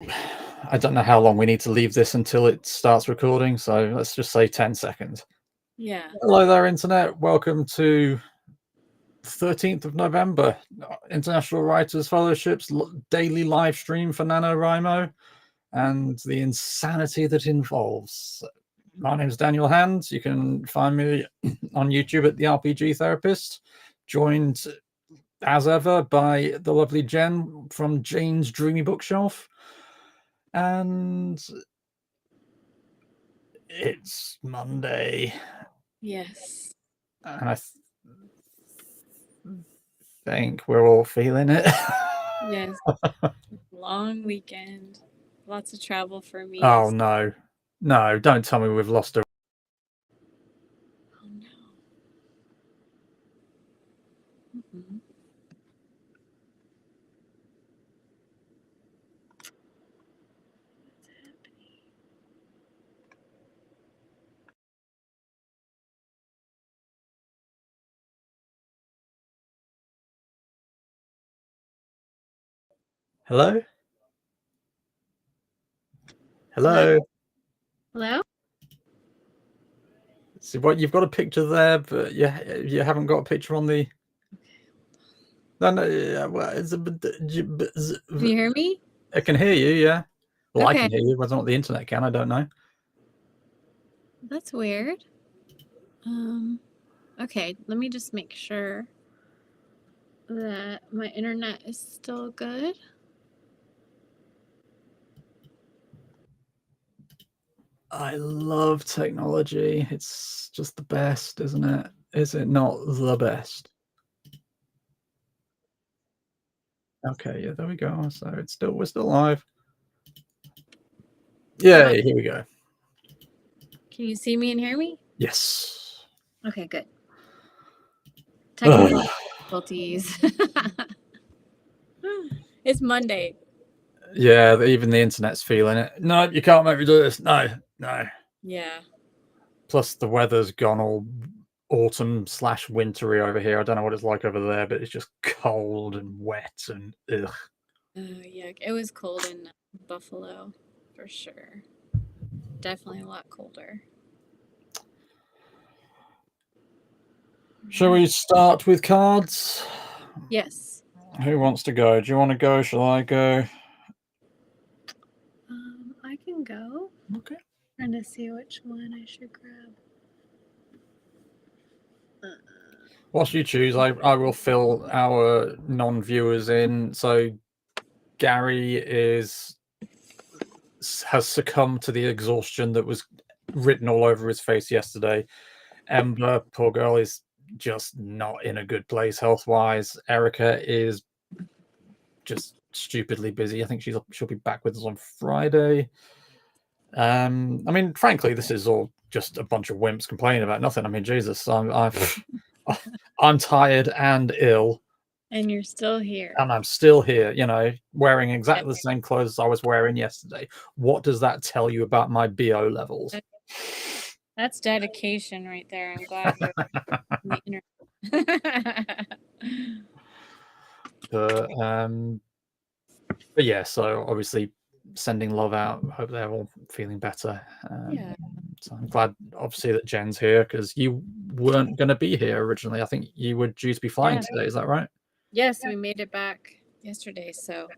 I don't know how long we need to leave this until it starts recording, so let's just say 10 seconds. Yeah. Hello there, Internet. Welcome to 13th of November, International Writers Fellowship's daily live stream for NaNoWriMo and the insanity that involves. My name is Daniel Hand. You can find me on YouTube at the RPG Therapist, joined as ever by the lovely Jen from Jane's Dreamy Bookshelf. And it's Monday. Yes. And I think we're all feeling it. Yes. Long weekend. Lots of travel for me. Oh, no. No, don't tell me we've lost a... Oh, no. Mm-hmm. Hello? Hello? Hello? See what you've got a picture there, but you haven't got a picture on the... No, well, it's a... Can you hear me? I can hear you, yeah. Well, Okay. I can hear you, whether or not the internet can, I don't know. That's weird. Okay, let me just make sure that my internet is still good. I love technology. It's just the best, isn't it? Is it not the best? Okay, yeah, there we go. So we're still live. Yeah, here we go. Can you see me and hear me? Yes. Okay, good. Technical difficulties. It's Monday. Yeah, even the internet's feeling it. No, you can't make me do this. No. Yeah. Plus, the weather's gone all autumn/wintry over here. I don't know what it's like over there, but it's just cold and wet and ugh. Yeah, it was cold in Buffalo for sure. Definitely a lot colder. Shall we start with cards? Yes. Who wants to go? Do you want to go? Shall I go? I can go. Okay. Trying to see which one I should grab. Whilst you choose, I will fill our non-viewers in. So Gary has succumbed to the exhaustion that was written all over his face yesterday. Ember, poor girl, is just not in a good place health-wise. Erica is just stupidly busy. I think she'll be back with us on Friday. I mean, frankly, this is all just a bunch of wimps complaining about nothing. I mean, Jesus, I'm tired and ill. And you're still here. And I'm still here, wearing exactly the same clothes as I was wearing yesterday. What does that tell you about my BO levels? That's dedication right there. I'm glad you're on the internet. But yeah, so obviously sending love out. Hope they're all feeling better. Yeah. So I'm glad, obviously, that Jen's here, because you weren't going to be here originally. I think you were due to be flying today. Is that right? Yes, we made it back yesterday, so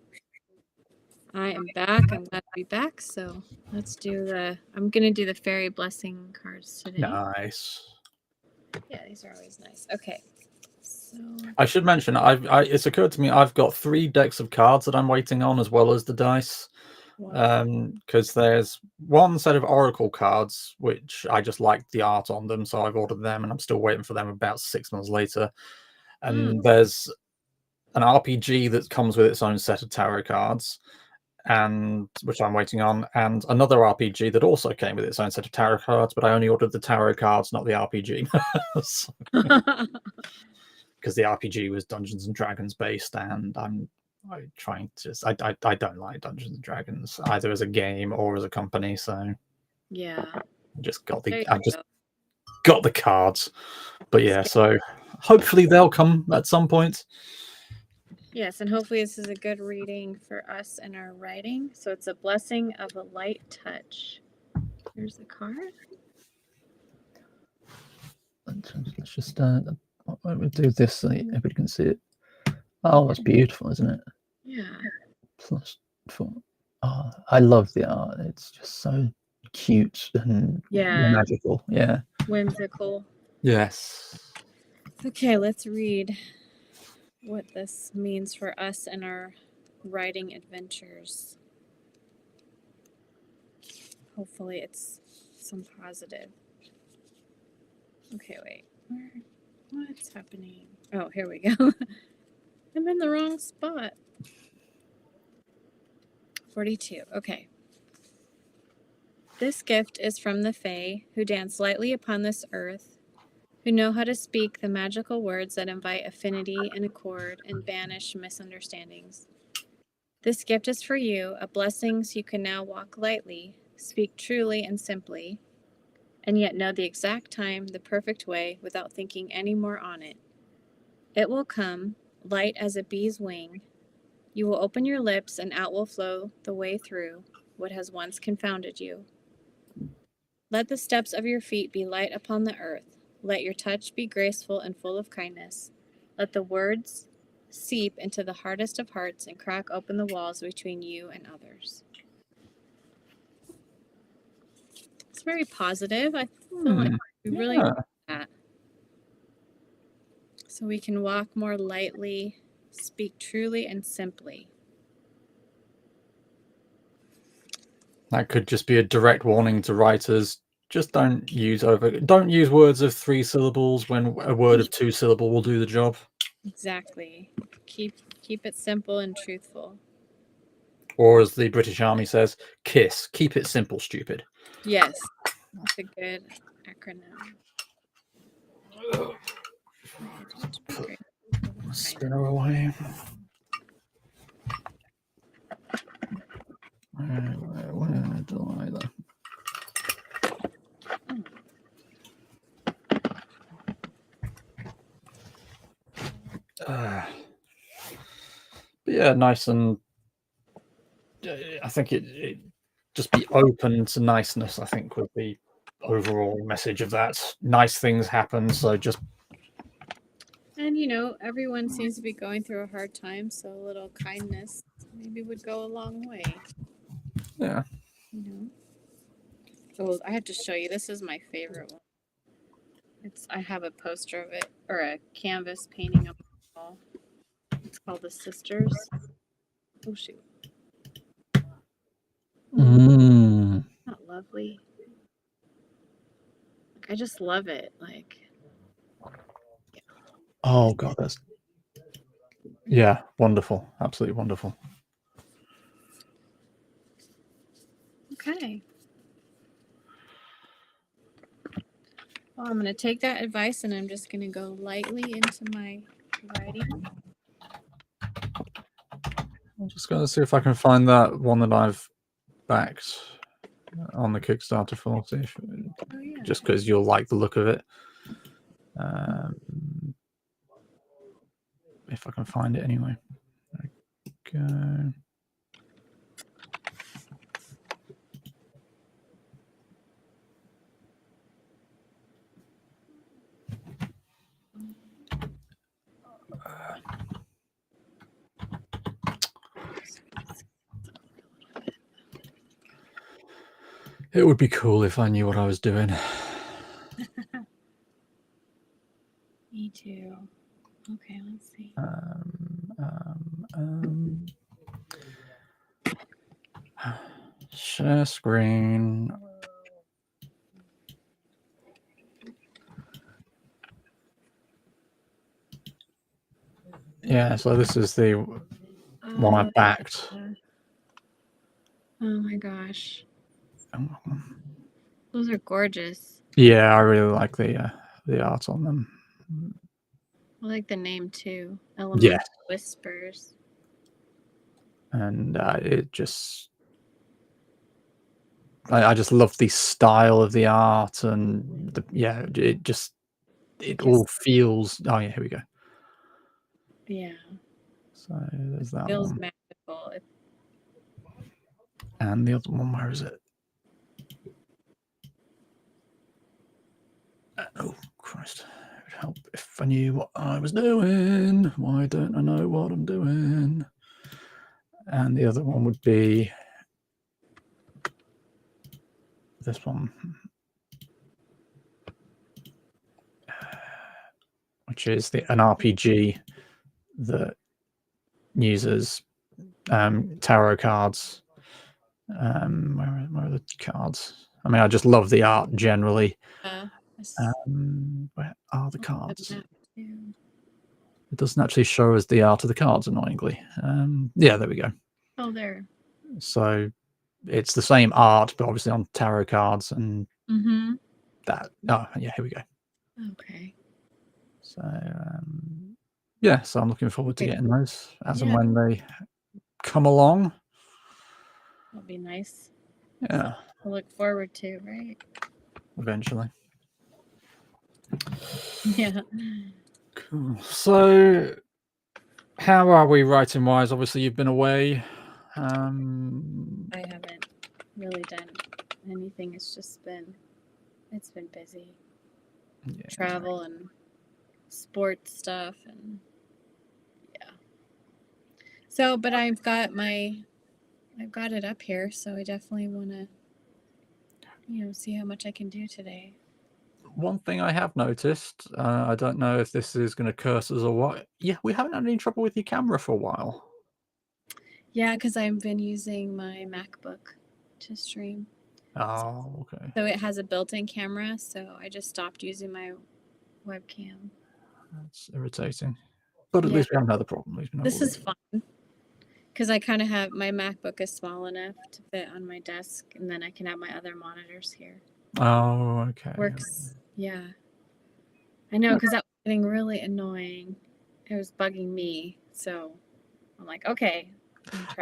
I am back. I'm glad to be back. So let's do I'm going to do the fairy blessing cards today. Nice. Yeah, these are always nice. Okay. So I should mention, it's occurred to me I've got 3 decks of cards that I'm waiting on, as well as the dice. Because there's one set of Oracle cards, which I just liked the art on them, so I've ordered them, and I'm still waiting for them about 6 months later. And there's an RPG that comes with its own set of tarot cards, and which I'm waiting on, and another RPG that also came with its own set of tarot cards, but I only ordered the tarot cards, not the RPG. Because the RPG was Dungeons and Dragons based, and I'm trying to I don't like Dungeons and Dragons either as a game or as a company, so yeah, I just got the cards. But yeah, so hopefully they'll come at some point. Yes, and hopefully this is a good reading for us in our writing. So it's a blessing of a light touch. Here's the card. Let's just we'll do this so everybody can see it. Oh, that's beautiful, isn't it? Yeah. +4. Oh, I love the art. It's just so cute and magical. Yeah. Whimsical. Yes. Okay, let's read what this means for us and our writing adventures. Hopefully it's some positive. Okay, wait. What's happening? Oh, here we go. I'm in the wrong spot. 42. Okay. This gift is from the Fae, who dance lightly upon this earth, who know how to speak the magical words that invite affinity and accord and banish misunderstandings. This gift is for you, a blessing so you can now walk lightly, speak truly and simply, and yet know the exact time, the perfect way, without thinking any more on it. It will come, light as a bee's wing. You will open your lips, and out will flow the way through what has once confounded you. Let the steps of your feet be light upon the earth. Let your touch be graceful and full of kindness. Let the words seep into the hardest of hearts and crack open the walls between you and others. It's very positive. I feel like we really need that. So we can walk more lightly, speak truly and simply. That could just be a direct warning to writers. Just don't use words of 3 syllables when a word of 2 syllables will do the job. Exactly. Keep it simple and truthful. Or as the British Army says, KISS. Keep it simple, stupid. Yes. That's a good acronym. Spinner away. Where do I either? But yeah, nice, and I think it just be open to niceness, I think, would be overall message of that. Nice things happen, so just. And everyone seems to be going through a hard time, so a little kindness maybe would go a long way. Yeah. Oh, I have to show you. This is my favorite one. I have a poster of it, or a canvas painting of the wall. It's called The Sisters. Oh shoot. Not lovely. I just love it. Oh god, that's wonderful. Absolutely wonderful. Okay. Well, I'm going to take that advice and I'm just going to go lightly into my writing. I'm just going to see if I can find that one that I've backed on the Kickstarter for, just because you'll like the look of it. If I can find it anyway. Okay. It would be cool if I knew what I was doing. Me too. Okay, let's see. Share screen. Yeah, so this is the one I backed. Oh my gosh. Those are gorgeous. Yeah, I really like the art on them. I like the name too. Elemental Whispers. And it just, I just love the style of the art, and it all feels. Oh yeah, here we go. Yeah. So there's that Feels one. magical. And the other one, where is it? Oh, Christ. It would help if I knew what I was doing. Why don't I know what I'm doing? And the other one would be this one, which is an RPG that uses tarot cards. Where are the cards? I mean, I just love the art generally. Where are the cards? It doesn't actually show us the art of the cards, annoyingly. Yeah, there we go. Oh, there. So it's the same art, but obviously on tarot cards and that. Oh, yeah, here we go. Okay. So, yeah, so I'm looking forward to getting those as and when they come along. That'll be nice. Yeah. To look forward to, right? Eventually. Yeah. Cool. So, how are we writing wise? Obviously, you've been away. I haven't really done anything. It's been busy. Yeah. Travel and sports stuff and yeah. So, but I've got it up here, so I definitely want to, see how much I can do today. One thing I have noticed, I don't know if this is going to curse us or what. Yeah, we haven't had any trouble with your camera for a while. Yeah, because I've been using my MacBook to stream. Oh, okay. So it has a built-in camera, so I just stopped using my webcam. That's irritating. But at least we haven't had the problem. This is fun. Because I kind of have, my MacBook is small enough to fit on my desk, and then I can have my other monitors here. Oh, okay. Works. Yeah. I know, because that was getting really annoying. It was bugging me. So I'm like, okay.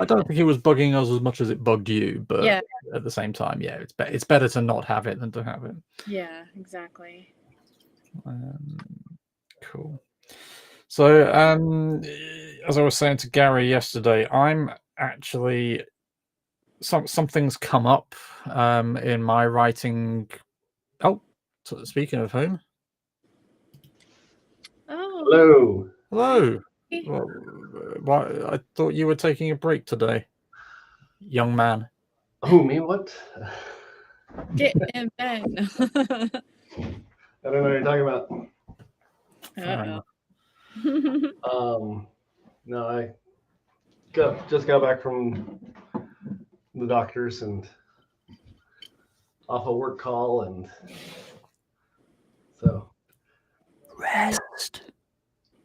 I don't think it was bugging us as much as it bugged you, but at the same time, yeah, it's better to not have it than to have it. Yeah, exactly. Cool. So, as I was saying to Gary yesterday, I'm actually something's come up in my writing. Oh, speaking of whom? Oh. Hello. Why? I thought you were taking a break today, young man. Oh, me? What? Get in bed. I don't know what you're talking about. No, I just got back from the doctors and off a work call, and so rest.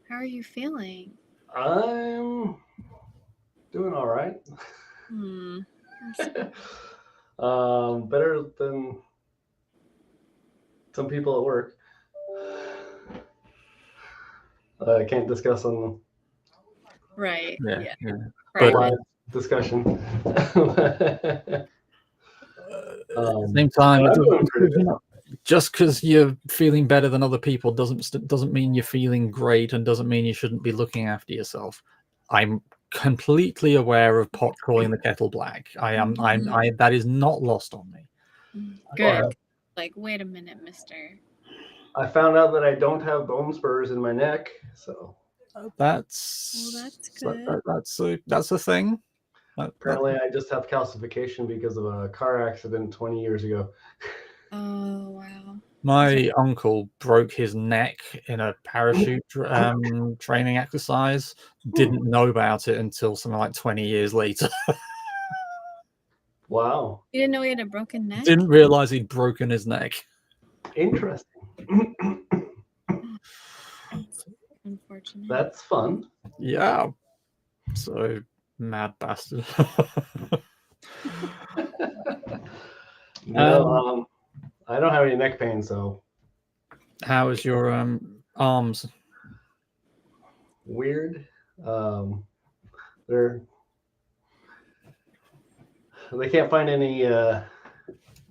How are you feeling? I'm doing all right. Better than some people at work. I can't discuss on them. Right. Yeah. But discussion. Same time, just because you're feeling better than other people doesn't mean you're feeling great, and doesn't mean you shouldn't be looking after yourself. I'm completely aware of pot calling the kettle black. That is not lost on me. Good. Like, wait a minute, mister. I found out that I don't have bone spurs in my neck, so that's good. That's a thing. Apparently, I just have calcification because of a car accident 20 years ago. Oh, wow. My uncle broke his neck in a parachute training exercise. Didn't know about it until something like 20 years later. Wow. You didn't know he had a broken neck? Didn't realize he'd broken his neck. Interesting. Unfortunate. That's fun. Yeah. So, mad bastard. No, I don't have any neck pain, so. How is your arms? Weird. They can't find any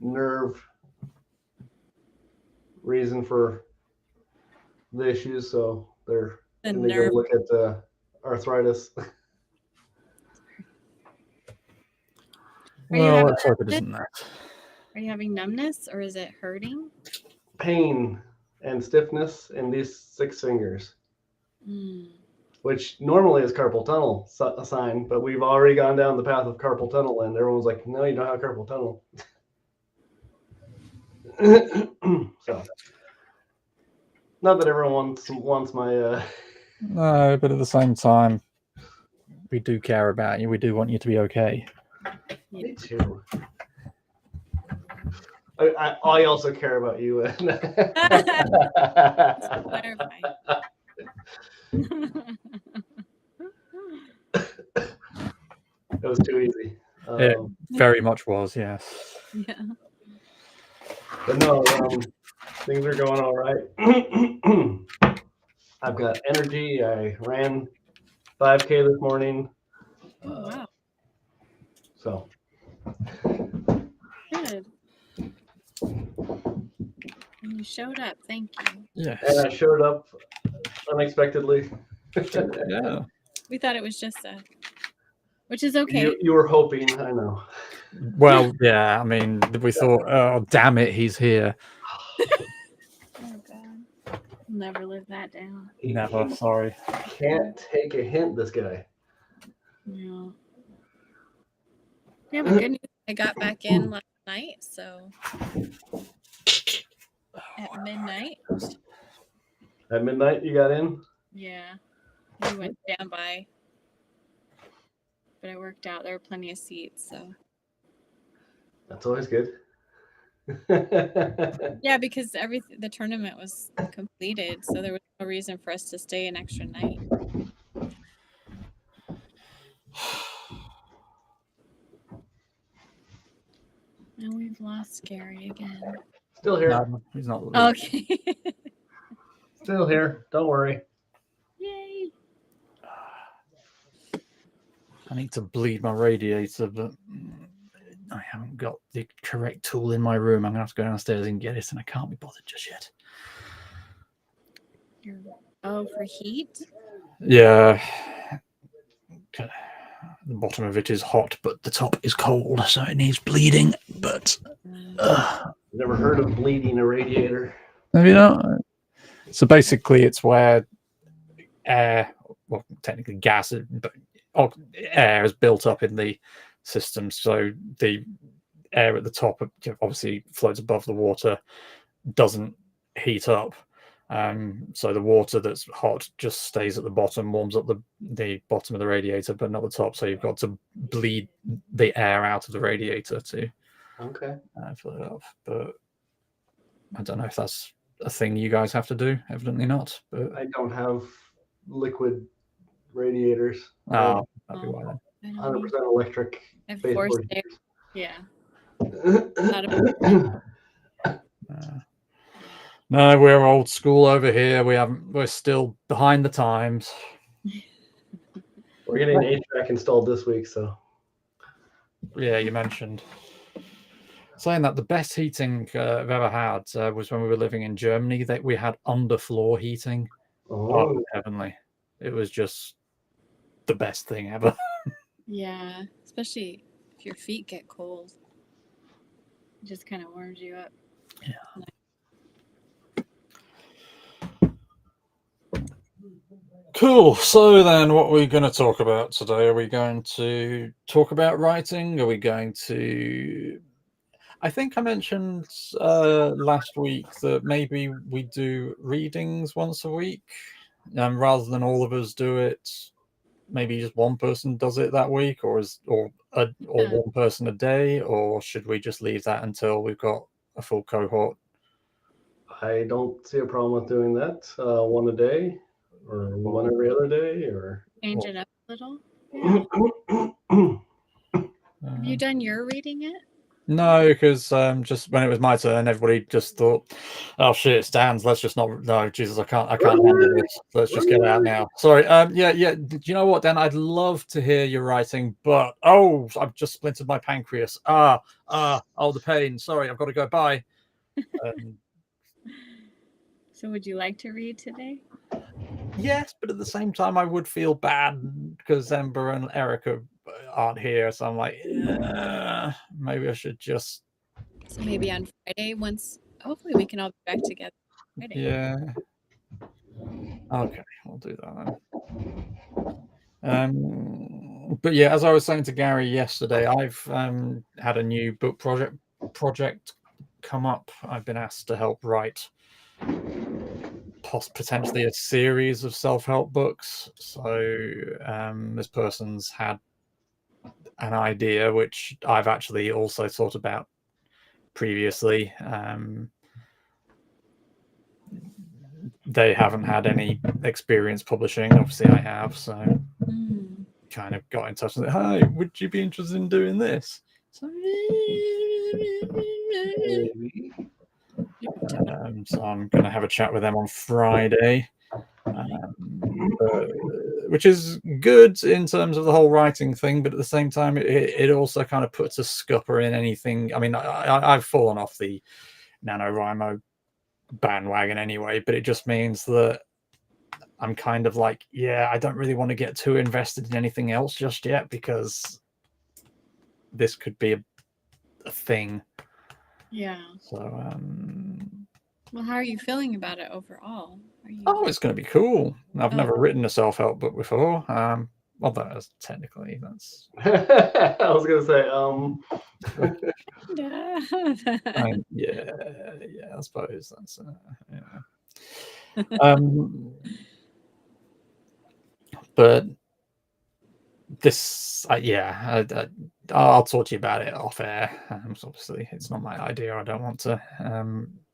nerve reason for the issues, so they're going to go look at arthritis. Well, let's hope it isn't that. Are you having numbness or is it hurting? Pain and stiffness in these 6 fingers, which normally is carpal tunnel a sign, but we've already gone down the path of carpal tunnel, and everyone's like, "No, you don't have carpal tunnel." So, not that everyone wants my. No, but at the same time, we do care about you. We do want you to be okay. Me too. I also care about you. It was too easy. It very much was, yes. Yeah. But no, things are going all right. I've got energy. I ran 5K this morning. Oh, wow. So. Good. And you showed up. Thank you. Yes. And I showed up unexpectedly. Yeah. We thought it was just which is okay. You were hoping, I know. Well, yeah, I mean, we thought, oh, damn it, he's here. Oh, God. I'll never live that down. Never, sorry. Can't take a hint, this guy. Yeah. Yeah, but good news. I got back in last night, so at midnight. At midnight, you got in? Yeah. We went standby. But I worked out. There were plenty of seats, so. That's always good. Yeah, because the tournament was completed, so there was no reason for us to stay an extra night. And we've lost Scary again. Still here. No, he's not. Okay. Still here. Don't worry. Yay. I need to bleed my radiator, but I haven't got the correct tool in my room. I'm going to have to go downstairs and get it, and I can't be bothered just yet. Oh, for heat? Yeah. The bottom of it is hot, but the top is cold, so it needs bleeding. But Never heard of bleeding a radiator. have you not? So basically, it's where air, well, technically gas, but air is built up in the system. So the air at the top obviously floats above the water, doesn't heat up. So the water that's hot just stays at the bottom, warms up the bottom of the radiator, but not the top. So you've got to bleed the air out of the radiator to fill it up. But I don't know if that's a thing you guys have to do. Evidently not. But I don't have liquid radiators. Oh, that'd be why then. 100% electric. Yeah. No, we're old school over here. We're still behind the times. We're getting HVAC installed this week, so. Yeah, you mentioned. Saying that, the best heating I've ever had was when we were living in Germany. That we had underfloor heating. Oh, it was heavenly. It was just the best thing ever. Yeah, especially if your feet get cold. It just kind of warms you up. Yeah. Cool. So then what are we going to talk about today? Are we going to talk about writing? Are we going to... I think I mentioned last week that maybe we do readings once a week. Rather than all of us do it, maybe just one person does it that week, or one person a day, or should we just leave that until we've got a full cohort? I don't see a problem with doing that. One a day, or one every other day, or change it up a little. Yeah. Have you done your reading yet? No, because just when it was my turn, everybody just thought, "Oh shit, it's Dan's. Let's just not." No, Jesus, I can't handle this. Let's just get it out now. Sorry. Yeah. Do you know what, Dan? I'd love to hear your writing, but I've just splintered my pancreas. Oh, the pain. Sorry, I've got to go. Bye. So, would you like to read today? Yes, but at the same time, I would feel bad because Ember and Erica aren't here. So I'm like, maybe I should just. So maybe on Friday, hopefully we can all be back together Friday. Yeah. Okay, I'll do that then. But yeah, as I was saying to Gary yesterday, I've had a new book project come up. I've been asked to help write potentially a series of self-help books. So this person's had an idea which I've actually also thought about previously. They haven't had any experience publishing. Obviously, I have. So kind of got in touch and said, "Hi, would you be interested in doing this?" So, so I'm going to have a chat with them on Friday, which is good in terms of the whole writing thing. But at the same time, it also kind of puts a scupper in anything. I mean, I've fallen off the NaNoWriMo bandwagon anyway, but it just means that I'm kind of like, yeah, I don't really want to get too invested in anything else just yet because this could be a thing. Yeah. So, well, how are you feeling about it overall? Oh, it's going to be cool. I've never written a self-help book before. Although technically that's. I was going to say, yeah, I suppose that's. But this, I'll talk to you about it off air. So obviously, it's not my idea. I don't want to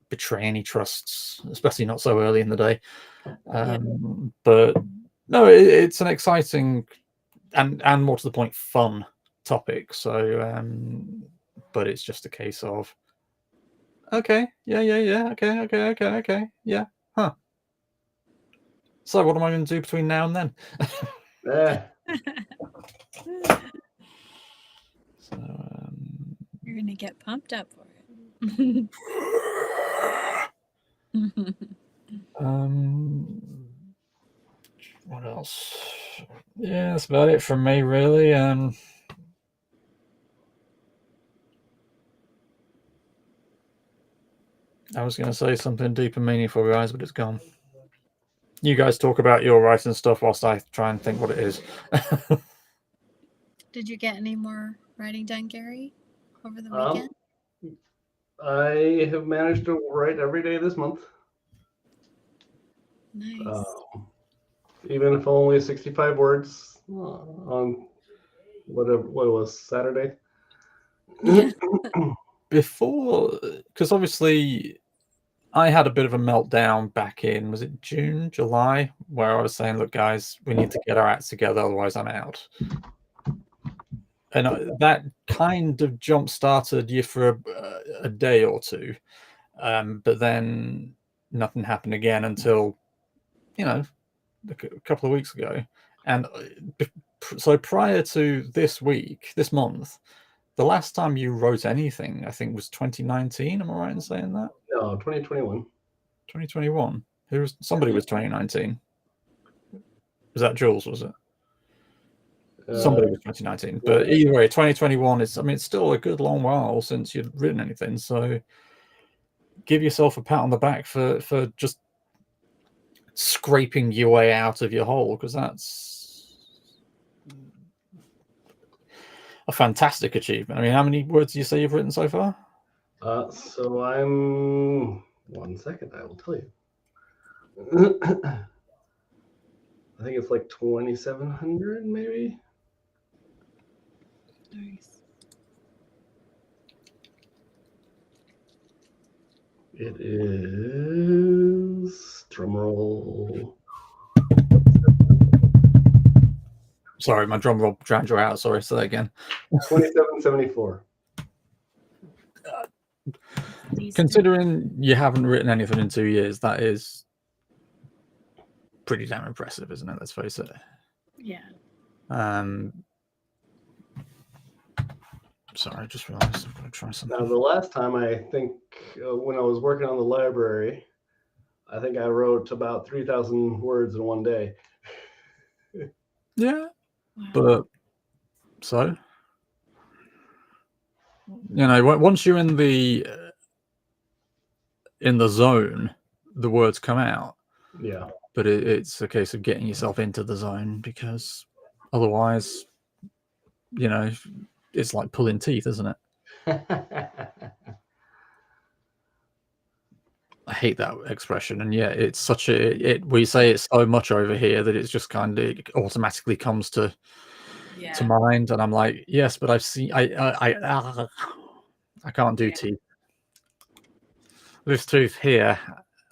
betray any trusts, especially not so early in the day. But no, it's an exciting and more to the point, fun topic. So, but it's just a case of, okay, okay, yeah, huh. So, what am I going to do between now and then? So, you're going to get pumped up for it. What else? Yeah, that's about it from me, really. I was going to say something deep and meaningful, guys, but it's gone. You guys talk about your writing stuff whilst I try and think what it is. Did you get any more writing done, Gary, over the weekend? I have managed to write every day this month. Nice. Even if only 65 words on what it was, Saturday. Yeah. Before, because obviously I had a bit of a meltdown back in, was it June, July, where I was saying, look, guys, we need to get our acts together, otherwise I'm out. And that kind of jump-started you for a day or two. But then nothing happened again until, a couple of weeks ago. And so prior to this month, the last time you wrote anything, I think, was 2019. Am I right in saying that? No, 2021. 2021. Somebody was 2019. Was that Jules? Was it? Somebody was 2019. But either way, 2021 is. I mean, it's still a good long while since you'd written anything. So give yourself a pat on the back for just scraping your way out of your hole, because that's a fantastic achievement. I mean, how many words do you say you've written so far? So I'm 1 second. I will tell you. I think it's like 2,700, maybe. Nice. It is, drum roll. Sorry, my drum roll drowned you out. Sorry, say that again. 2774. Considering you haven't written anything in 2 years, that is pretty damn impressive, isn't it? Let's face it. Yeah. Sorry, I just realized I'm going to try something. Now, the last time, I think, when I was working on the library, I think I wrote about 3,000 words in one day. Yeah, Wow. but so once you're in the zone, the words come out. Yeah. But it's a case of getting yourself into the zone, because otherwise, it's like pulling teeth, isn't it? I hate that expression, and yeah, it's such we say it so much over here that it's just kind of, it automatically comes to mind, and I'm like, yes, but I've seen I can't do teeth. This tooth here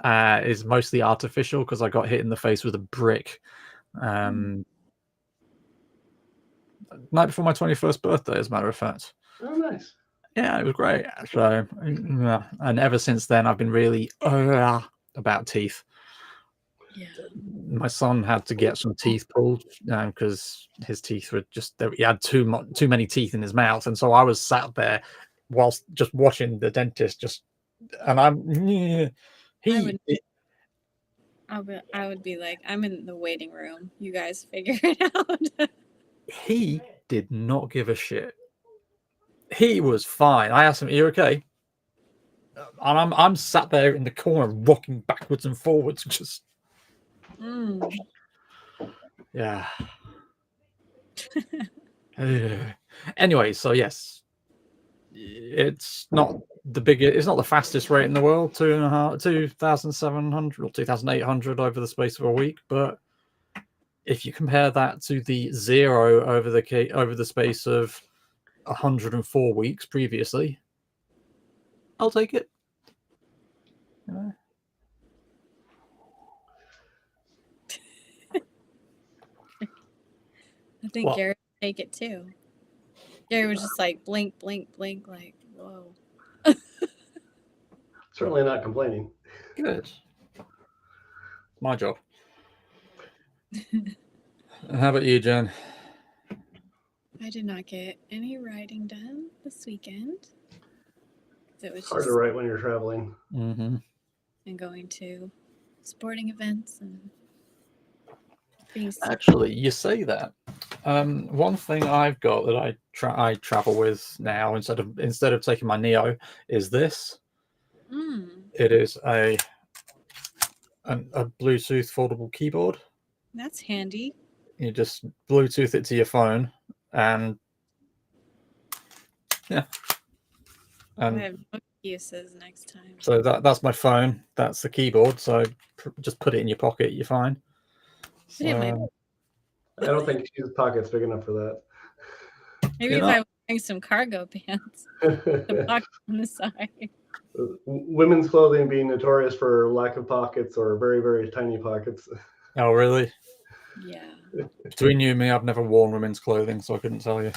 is mostly artificial because I got hit in the face with a brick night before my 21st birthday, as a matter of fact. Oh, nice. Yeah, it was great. So, yeah. And ever since then, I've been really about teeth. Yeah. My son had to get some teeth pulled because his teeth were he had too many teeth in his mouth. And so I was sat there whilst just watching the dentist and I would be like, I'm in the waiting room. You guys figure it out. He did not give a shit. He was fine. I asked him, "Are you okay?" And I'm sat there in the corner, rocking backwards and forwards, just yeah. Anyway, so yes, it's not the biggest. It's not the fastest rate in the world, 2,700 or 2,800 over the space of a week. But if you compare that to the 0 over the space of 104 weeks previously, I'll take it. I think Gary would take it too. Gary was just like blink, blink, blink, like, whoa. Certainly not complaining. Good. My job. How about you, Jen? I did not get any writing done this weekend. It was hard to write when you're traveling. Mm-hmm. And going to sporting events and being Actually, you say that. One thing I've got that I travel with now instead of taking my Neo is this. It is a Bluetooth foldable keyboard. That's handy. You just Bluetooth it to your phone, and yeah. I have no uses next time. So that's my phone. That's the keyboard. So just put it in your pocket. You're fine. So, I don't think his pocket's big enough for that. Maybe if I was wearing some cargo pants, the pocket on the side. Women's clothing being notorious for lack of pockets or very, very tiny pockets. Oh, really? Yeah. Between you and me, I've never worn women's clothing, so I couldn't tell you.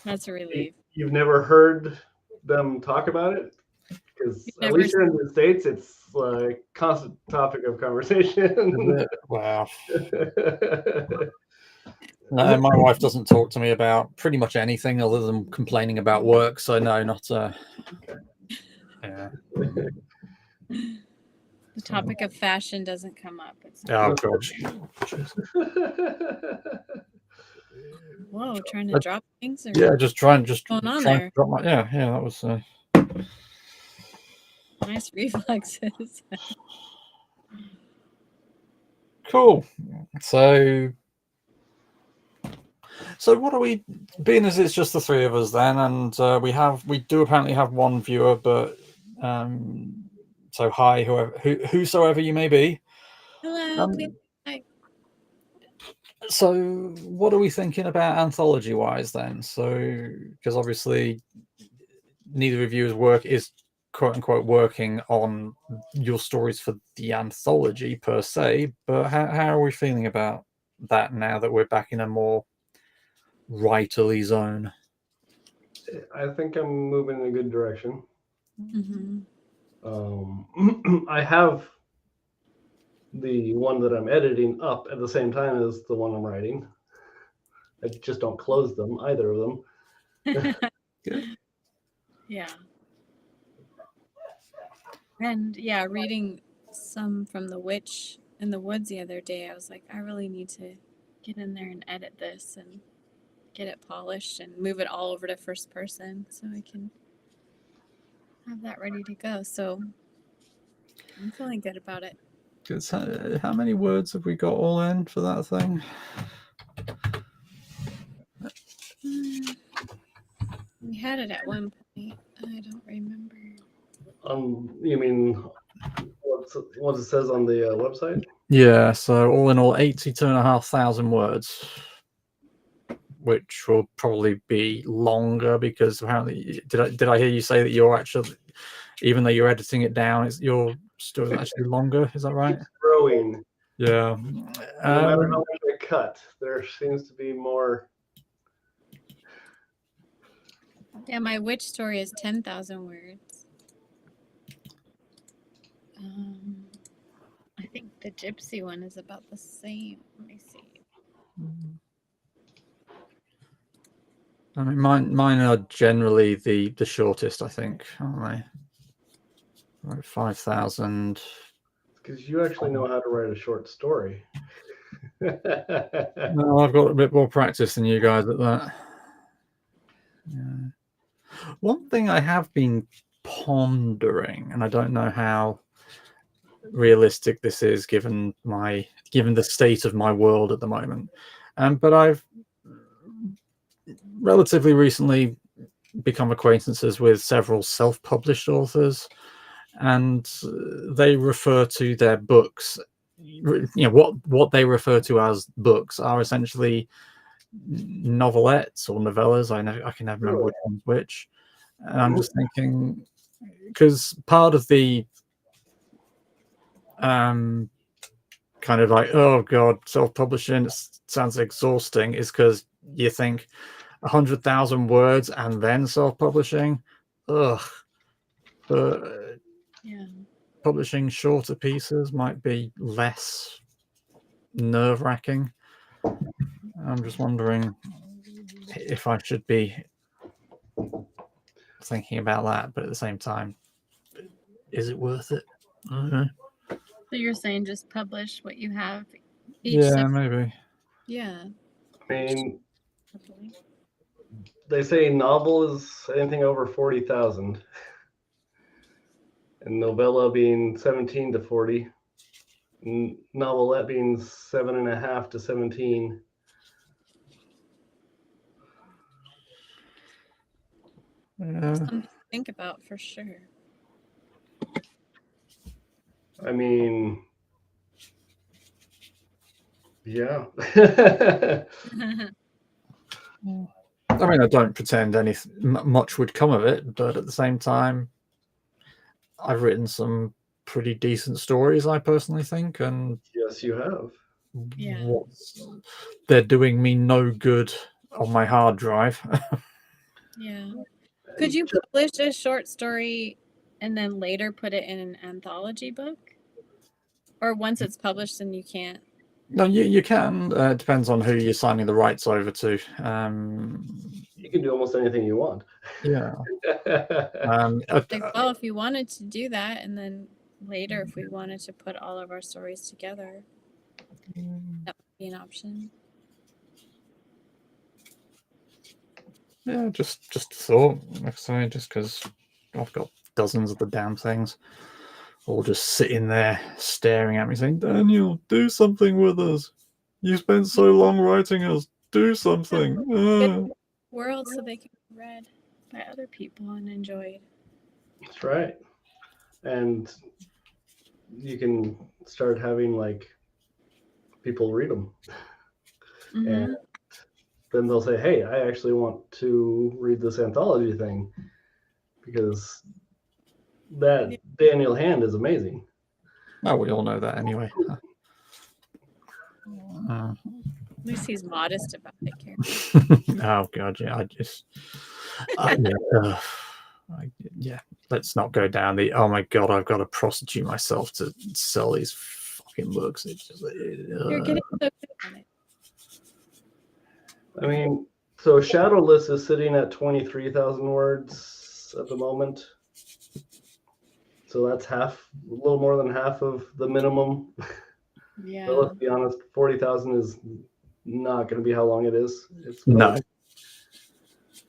That's a relief. You've never heard them talk about it? Because at least here in the States, it's a constant topic of conversation. Wow. No, my wife doesn't talk to me about pretty much anything other than complaining about work. So no, not. Yeah. The topic of fashion doesn't come up. Oh gosh. Whoa, trying to drop things? Or yeah, just trying there? to drop my. Yeah, that was. Nice reflexes. Cool. So what are we? Being as it's just the three of us then, and we do apparently have one viewer, but so hi, whosoever you may be. Hello, please. Hi. So what are we thinking about anthology wise then? So because obviously neither of you is quote unquote working on your stories for the anthology per se, but how are we feeling about that now that we're back in a more writerly zone? I think I'm moving in a good direction. Mm-hmm. I have the one that I'm editing up at the same time as the one I'm writing. I just don't close them, either of them. Good. Yeah. And yeah, reading some from the witch in the woods the other day. I was like, I really need to get in there and edit this and get it polished and move it all over to first person so I can have that ready to go. So I'm feeling good about it. How many words have we got all in for that thing? We had it at one point. I don't remember. You mean what it says on the website? Yeah, so all in all, 82,500 words, which will probably be longer because apparently, did I hear you say that you're actually, even though you're editing it down, your story is actually longer? Is that right? It's growing. Yeah. No matter how much I cut, there seems to be more. Yeah, my witch story is 10,000 words. I think the gypsy one is about the same. Let me see. I mean, mine are generally the shortest, I think, aren't they? Right, 5,000. Because you actually know how to write a short story. No, I've got a bit more practice than you guys at that. Yeah. One thing I have been pondering, and I don't know how realistic this is given the state of my world at the moment, but I've relatively recently become acquaintances with several self-published authors, and they refer to their books, what they refer to as books are essentially novelettes or novellas. I can never remember which one's which. And I'm just thinking, because part of the kind of like, oh god, self-publishing sounds exhausting, is because you think 100,000 words and then self-publishing, ugh. But Yeah. publishing shorter pieces might be less nerve-wracking. I'm just wondering if I should be thinking about that, but at the same time, is it worth it? So you're saying just publish what you have each Yeah, maybe. Yeah. I mean, they say novel is anything over 40,000, and novella being 17 to 40, and novelette being 7.5 to 17. Something to think about for sure. I mean, yeah. I mean, I don't pretend much would come of it, but at the same time, I've written some pretty decent stories, I personally think, and Yes, you have. Yeah. They're doing me no good on my hard drive. Yeah. Could you publish a short story and then later put it in an anthology book? Or once it's published, then you can't? No, you can. It depends on who you're signing the rights over to. You can do almost anything you want. Yeah. Well, if you wanted to do that, and then later, if we wanted to put all of our stories together, that would be an option. Yeah, just a thought. Like I say, just because I've got dozens of the damn things, all just sitting there staring at me, saying, "Daniel, do something with us. You spent so long writing us. Do something." Good world, so they can be read by other people and enjoyed. That's right. And you can start having like people read them. And then they'll say, hey, I actually want to read this anthology thing because that Daniel Hand is amazing. Oh, we all know that anyway. At least he's modest about it, Karen. Oh god, yeah. Yeah. Let's not go down the, oh my god, I've got to prostitute myself to sell these fucking books. It's just You're getting so good at it. I mean, so Shadowless is sitting at 23,000 words at the moment. So that's a little more than half of the minimum. Yeah. But let's be honest, 40,000 is not going to be how long it is. It's No.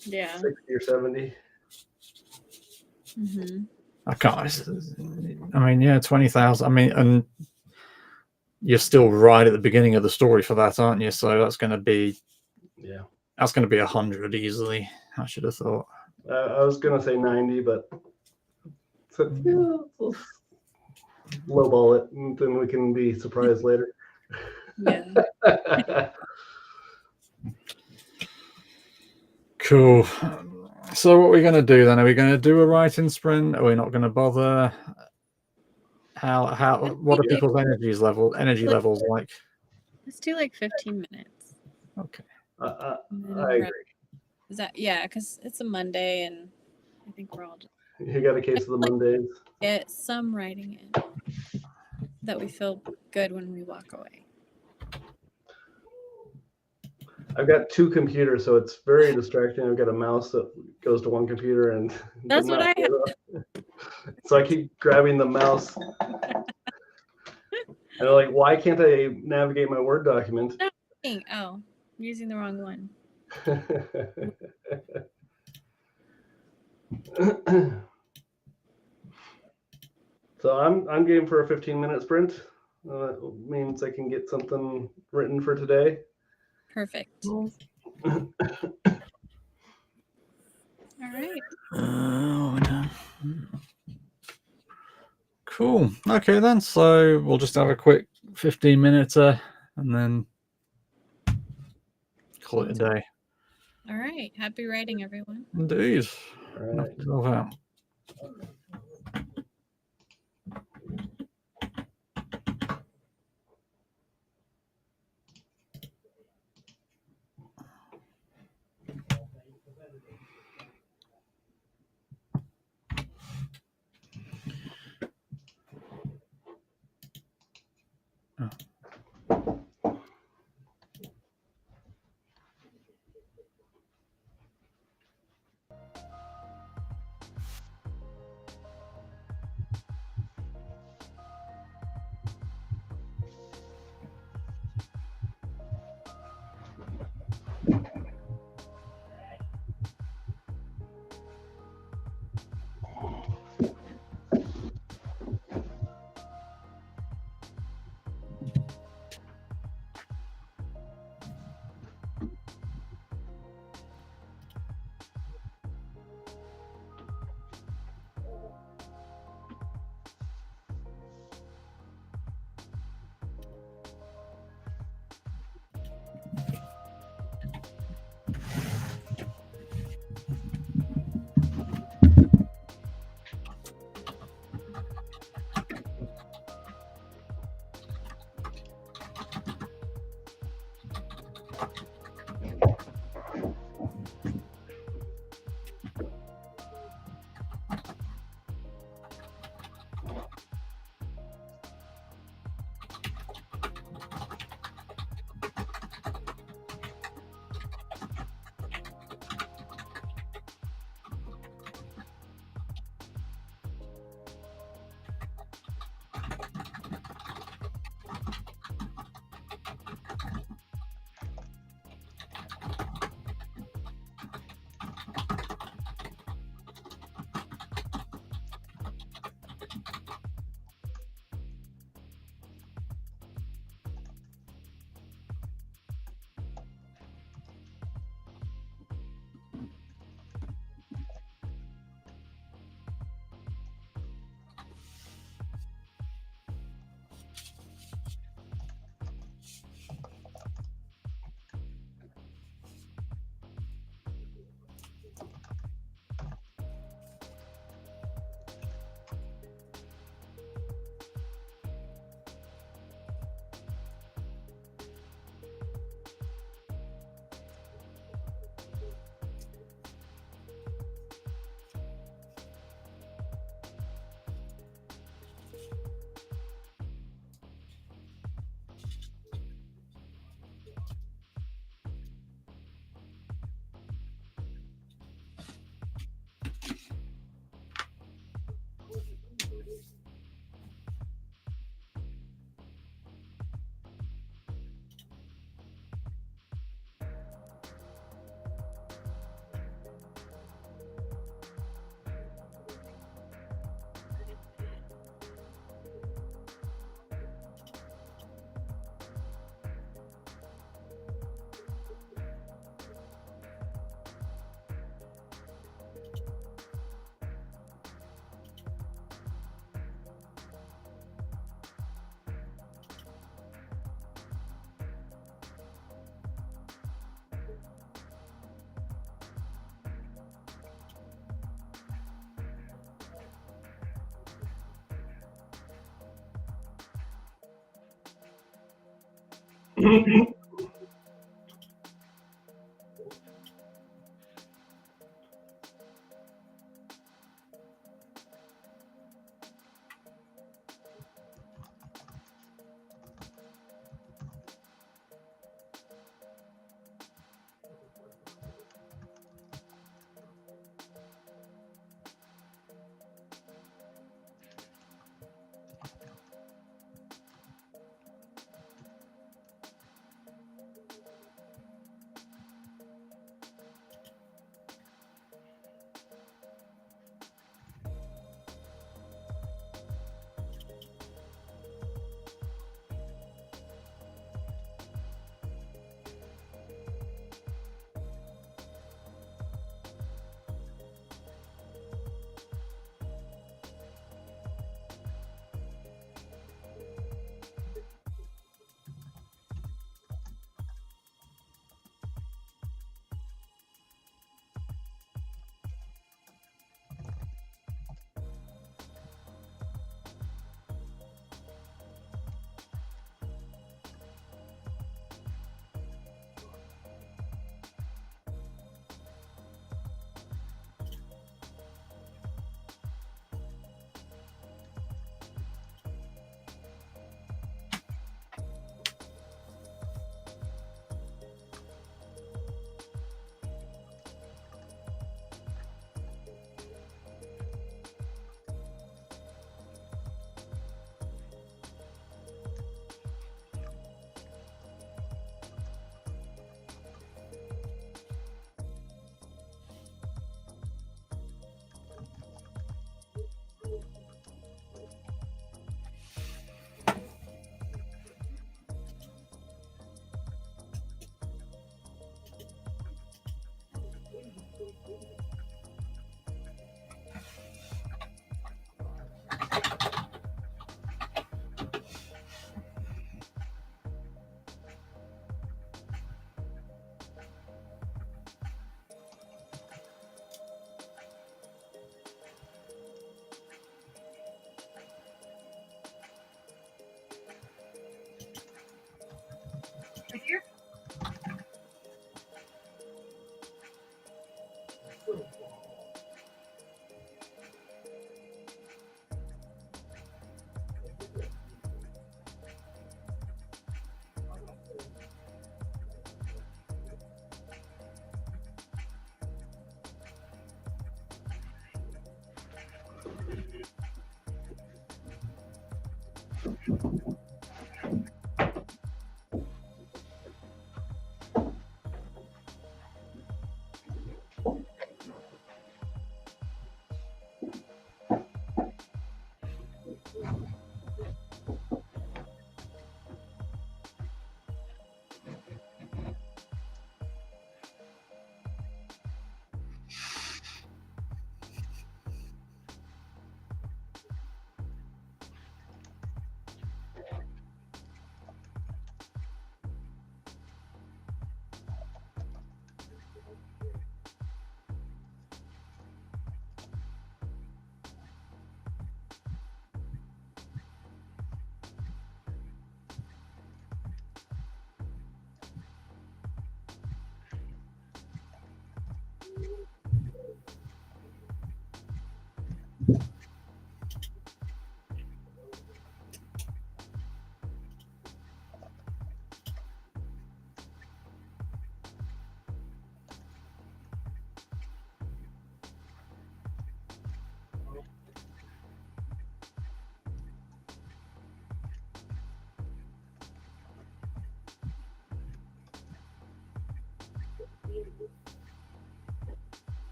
Yeah. 60 or 70. Mm-hmm. I can't. I mean, yeah, 20,000. I mean, and you're still right at the beginning of the story for that, aren't you? So that's going to be, Yeah. That's going to be 100 easily. I should have thought. I was going to say 90, but so, yeah, let's lowball it, and then we can be surprised later. Yeah. Cool. So what are we going to do then? Are we going to do a writing sprint? Are we not going to bother? What are people's energy levels like? Let's do like 15 minutes. Okay. I And then agree. Is that, yeah, because it's a Monday and I think we're all just You got a case of the Mondays. get some writing in that we feel good when we walk away. I've got two computers, so it's very distracting. I've got a mouse that goes to one computer, and That's what I have. So I keep grabbing the mouse. And I'm like, why can't I navigate my Word document? Oh, I'm using the wrong one. So I'm game for a 15-minute sprint. That means I can get something written for today. Perfect. All right. Oh, no. Cool. Okay, then. So we'll just have a quick 15-minute and then call it a day. All right. Happy writing, everyone. Indeed. All right. Love out.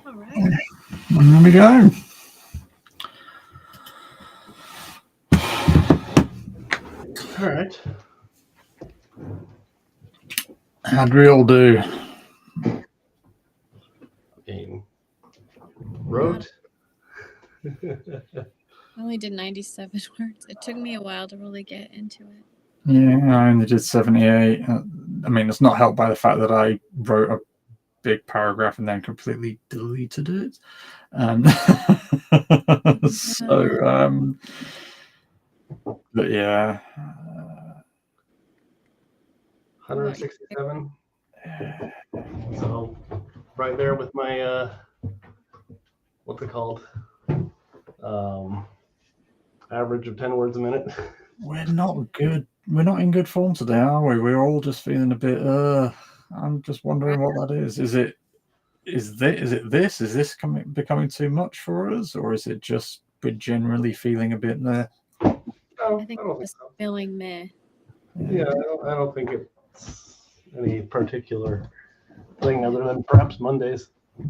All right. There we go. All right. How'd we all do? Wrote. I only did 97 words. It took me a while to really get into it. Yeah, I only did 78. I mean, it's not helped by the fact that I wrote a big paragraph and then completely deleted it. But yeah. 167. So right there with my what's it called? Average of 10 words a minute. We're not good. We're not in good form today, are we? We're all just feeling a bit. I'm just wondering what that is. Is it this? Is this becoming too much for us, or is it just we're generally feeling a bit there? No, I think don't it's feeling meh. Yeah, I don't think it's any particular thing other than perhaps Mondays. Yeah,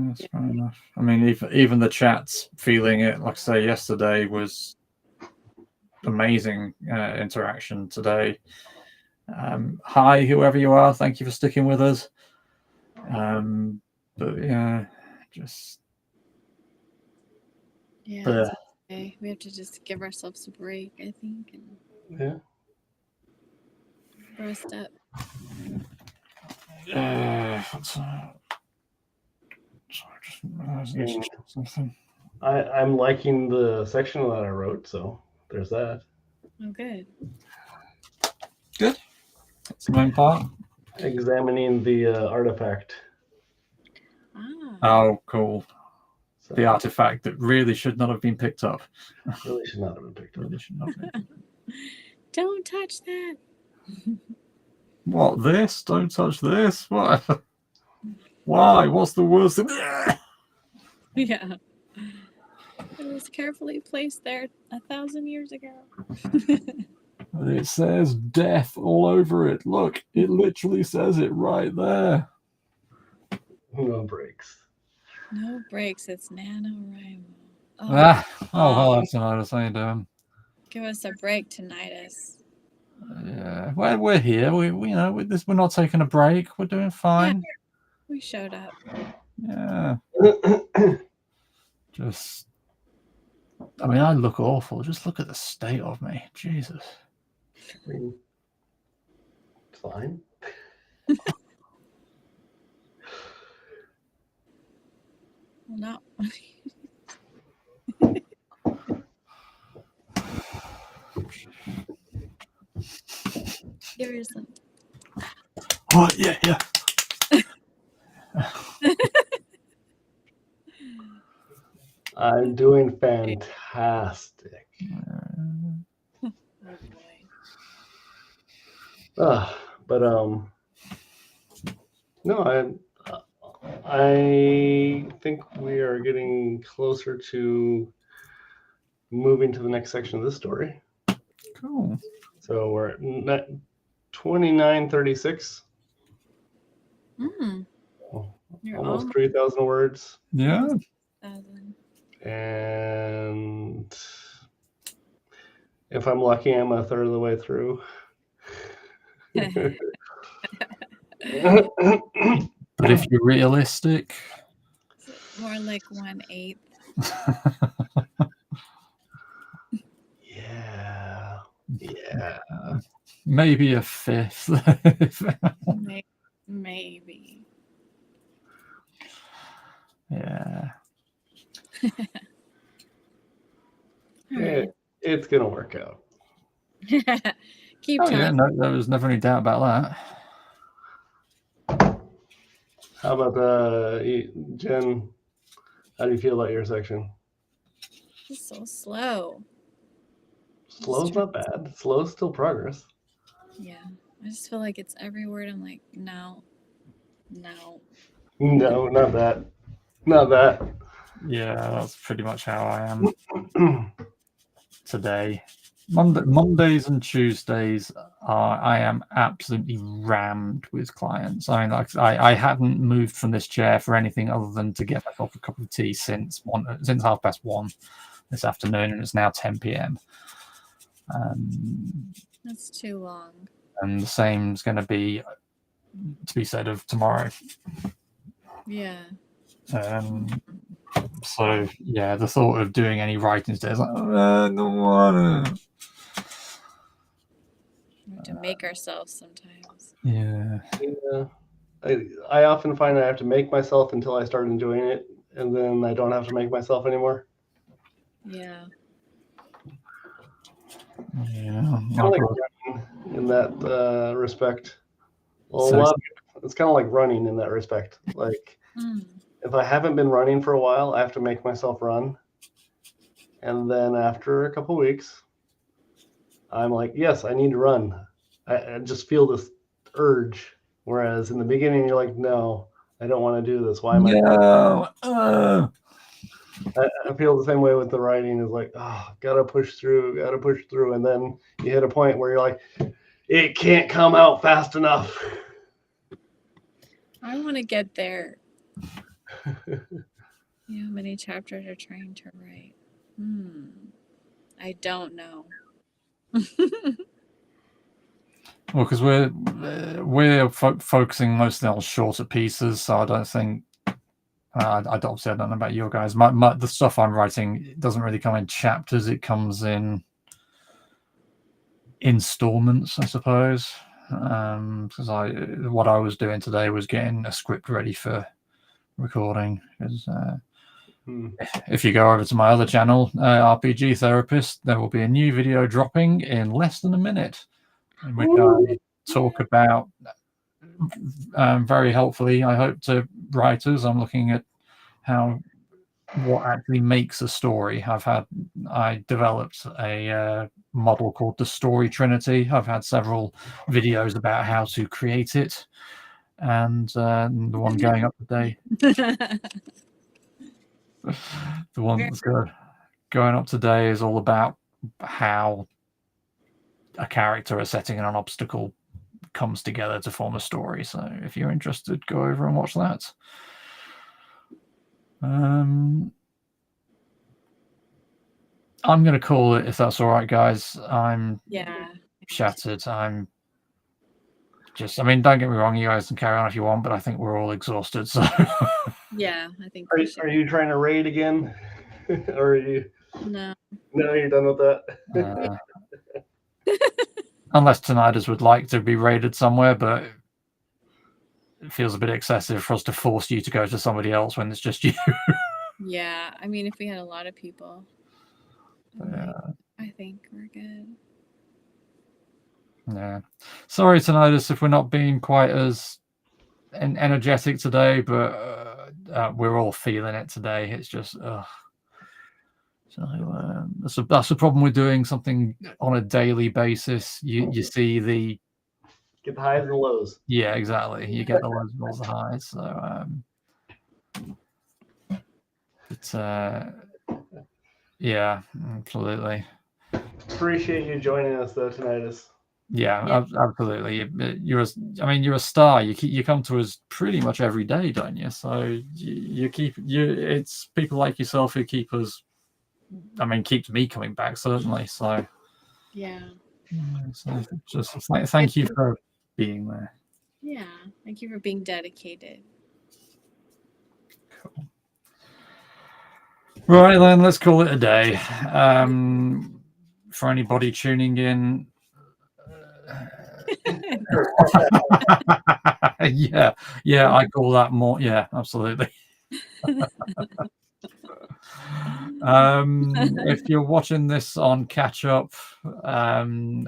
that's fair enough. I mean, even the chat's feeling it. Like I say, yesterday was amazing interaction today. Hi, whoever you are, thank you for sticking with us. But yeah, just it's okay. We have to just give ourselves a break, I think, and rest up. Something. I'm liking the section that I wrote, so there's that. Oh, good. Good. That's the main part. Examining the artifact. Oh, cool. So, the artifact that really should not have been picked up. Really should not have been picked up. Really should not have been. Don't touch that. What, this? Don't touch this? What? Why? What's the worst thing? Yeah. It was carefully placed there 1,000 years ago. It says death all over it. Look, it literally says it right there. No breaks. No breaks. It's NaNoWriMo. Oh, hello, Tinnitus. How you doing? Give us a break, Tinnitus. Yeah, well, we're here. We we're not taking a break. We're doing fine. Yeah, we showed up. Yeah. Just, I mean, I look awful. Just look at the state of me. Jesus. Fine. Well, not. Give her some. Oh, yeah. I'm doing fantastic. Oh boy. But no, I think we are getting closer to moving to the next section of this story. Cool. So we're at 2936. You're Almost 3,000 words. Yeah. 1,000. And if I'm lucky, I'm a third of the way through. But if you're realistic, More like 1/8. Yeah. Maybe a fifth. Maybe. Yeah. It's gonna work out. Keep Oh, talking. yeah, no, there was never any doubt about that. How about Jen? How do you feel about your section? It's so slow. Slow's not bad. Slow's still progress. Yeah. I just feel like it's every word. I'm like, no. No, not that. Not that. Yeah, that's pretty much how I am today. Mondays and Tuesdays I am absolutely rammed with clients. I mean, like, I hadn't moved from this chair for anything other than to get myself a cup of tea since 1:30 this afternoon, and it's now 10 p.m. That's too long. And the same is going to be said of tomorrow. Yeah. So yeah, the thought of doing any writing today is like, I don't want to. We have to make ourselves sometimes. Yeah. I often find I have to make myself until I start enjoying it, and then I don't have to make myself anymore. Yeah. Yeah. Kind of like running in that respect. Well, it's kind of like running in that respect. Like, if I haven't been running for a while, I have to make myself run. And then after a couple weeks, I'm like, yes, I need to run. I just feel this urge. Whereas in the beginning, you're like, no, I don't want to do this. Why am I? I feel the same way with the writing. Is like, oh, gotta push through. And then you hit a point where you're like, it can't come out fast enough. I want to get there. Yeah, how many chapters are trying to write? I don't know. Well, because we're focusing mostly on shorter pieces, so I don't think. Obviously, I don't know about you guys. The stuff I'm writing doesn't really come in chapters. It comes in installments, I suppose. Because what I was doing today was getting a script ready for recording. Because if you go over to my other channel, RPG Therapist, there will be a new video dropping in less than a minute, in which I talk about, very helpfully, I hope, to writers. I'm looking at what actually makes a story. I developed a model called the Story Trinity. I've had several videos about how to create it, and the one going up today, the one that's going up today is all about how a character, a setting, and an obstacle comes together to form a story. So if you're interested, go over and watch that. I'm going to call it, if that's all right, guys. I'm Yeah. shattered. I'm just, I mean, don't get me wrong, you guys can carry on if you want, but I think we're all exhausted. So, Yeah, I think Are, we should. are you trying to raid again? Or are you? No. No, you're done with that. unless Tinnitus would like to be raided somewhere, but it feels a bit excessive for us to force you to go to somebody else when it's just you. Yeah, I mean, if we had a lot of people, Yeah. I think we're good. Yeah. Sorry, Tinnitus, if we're not being quite as energetic today, but we're all feeling it today. It's just, so that's the problem with doing something on a daily basis. You see the Get the highs and the lows. Yeah, exactly. You get the lows and the highs. So, yeah, absolutely. Appreciate you joining us though, Tinnitus. Yeah, absolutely. You're a star. You come to us pretty much every day, don't you? So it's people like yourself who keep us. I mean, keeps me coming back, certainly. So Yeah. so just thank you for being there. Yeah. Thank you for being dedicated. Cool. Right then, let's call it a day. For anybody tuning in. yeah, I call that more. Yeah, absolutely. If you're watching this on catch up,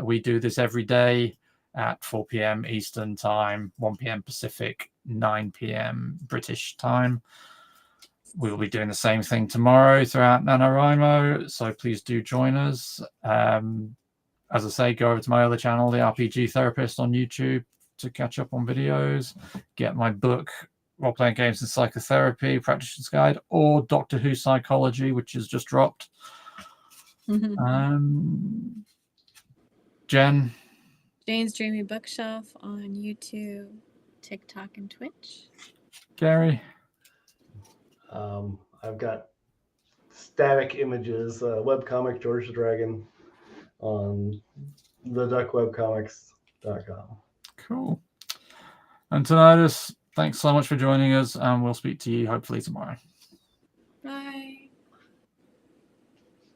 we do this every day at 4 p.m. Eastern time, 1 p.m. Pacific, 9 p.m. British time. We will be doing the same thing tomorrow throughout NaNoWriMo, so please do join us. As I say, go over to my other channel, The RPG Therapist on YouTube, to catch up on videos. Get my book, Role-Playing Games and Psychotherapy, Practitioner's Guide, or Doctor Who Psychology, which has just dropped. Jen? Jane's Dreamy Bookshelf on YouTube, TikTok, and Twitch. Gary? I've got static images, webcomic George the Dragon on theduckwebcomics.com. Cool. And Tinnitus, thanks so much for joining us, and we'll speak to you hopefully tomorrow.